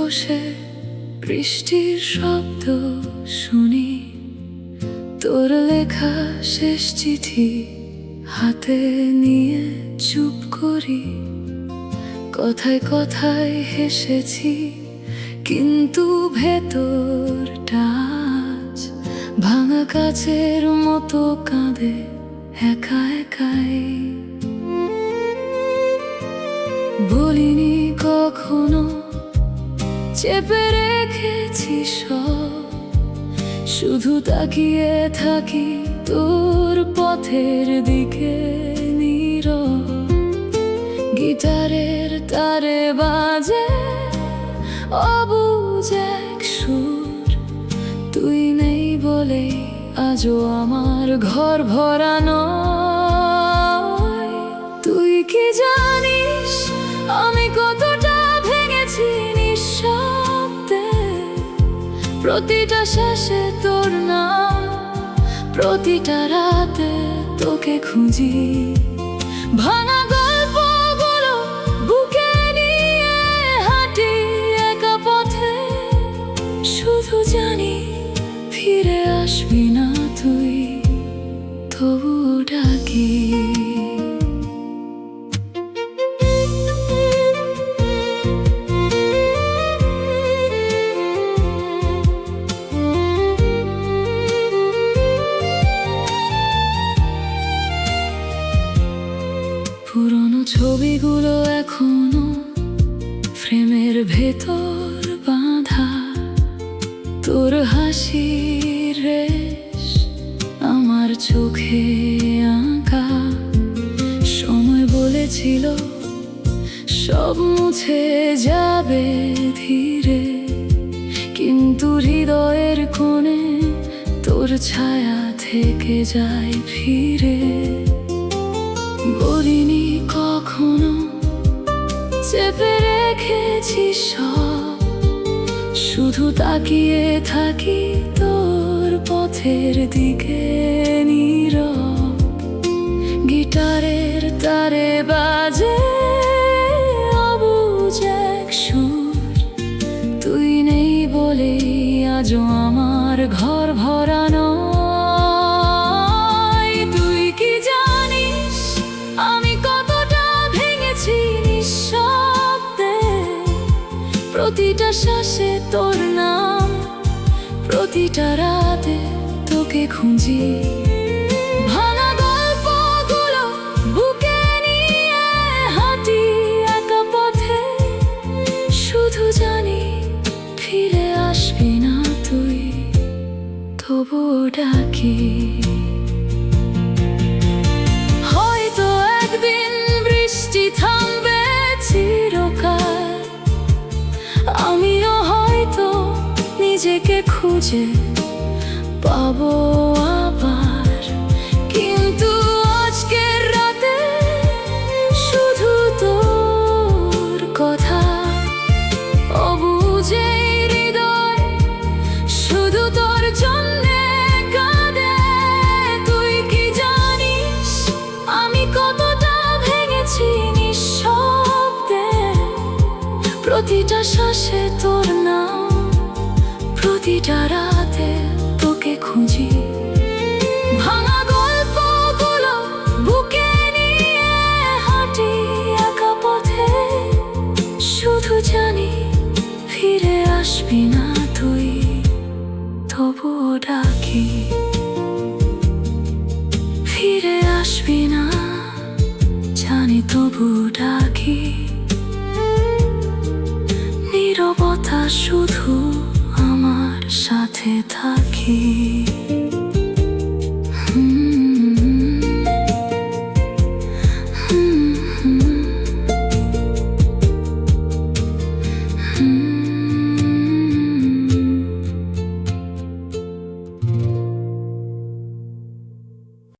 বসে বৃষ্টির শব্দ শুনি, তোর লেখা শেষ চিঠি হাতে নিয়ে চুপ করি। কথায় কথায় হেসেছি, কিন্তু ভেতরটা আজ ভাঙা কাচের মতো কাঁদে একা একাই। বলিনি কখনো, চেপে রেখেছি সব, শুধু তাকিয়ে থাকি তোর পথের দিকে নীরব। গিটারের তারে বাজে অবুঝ এক সুর, তুই নেই বলে আজও আমার ঘর ভরা নয়। তুই কি জানিস আমি কতটা ভেঙেছি নিঃশব্দে? প্রতিটা শ্বাসে তোর নাম, প্রতিটা রাতে তোকে খুঁজি। ভাঙা গল্পগুলো বুকে নিয়ে হাঁটি একা পথে, শুধু জানি ফিরে আসবি না তুই, তবুও ডাকি। পুরনো ছবিগুলো এখনো ফ্রেমের ভেতর বাঁধা, তোর হাসির রেশ আমার চোখে আঁকা। সময় বলেছিল সব মুছে যাবে ধীরে, কিন্তু হৃদয়ের কোণে তোর ছায়া থেকে যায় ফিরে। বলিনি কখনো, চেপে রেখেছি সব, শুধু তাকিয়ে থাকি তোর পথের দিকে নীরব। গিটারের তারে বাজে অবুঝ এক সুর, তুই নেই বলে আজও আমার ঘর ভরা নয়। তুই কি জানিস আমি কতটা ভেঙেছি নিঃশব্দে? প্রতিটা শ্বাসে তোর নাম, প্রতিটা রাতে তোকে খুঁজি। ভাঙা গল্পগুলো বুকে নিয়ে হাঁটি একা পথে, শুধু জানি ফিরে আসবি না তুই, তবুও ডাকি। হয়তো একদিন বৃষ্টি থামবে চিরকাল, আমিও হয়তো নিজেকে খুঁজে পাবো আবার। কিন্তু আজকের রাতে শুধু তোর কথা, অবুঝ এই হৃদয় শুধু তোর জন্যে কাঁদে। তুই কি জানিস আমি কতটা ভেঙেছি নিঃশব্দে? প্রতিটা শ্বাসে তোর নাম, প্রতিটা রাতে তোকে খুঁজি। ভাঙা গল্পগুলো বুকে নিয়ে হাঁটি একা পথে, শুধু জানি ফিরে আসবি না তুই, তবুও ডাকি। ফিরে আসবি না জানি, তবুও ডাকি। নীরবতা শুধু আমার সাথে থাকি।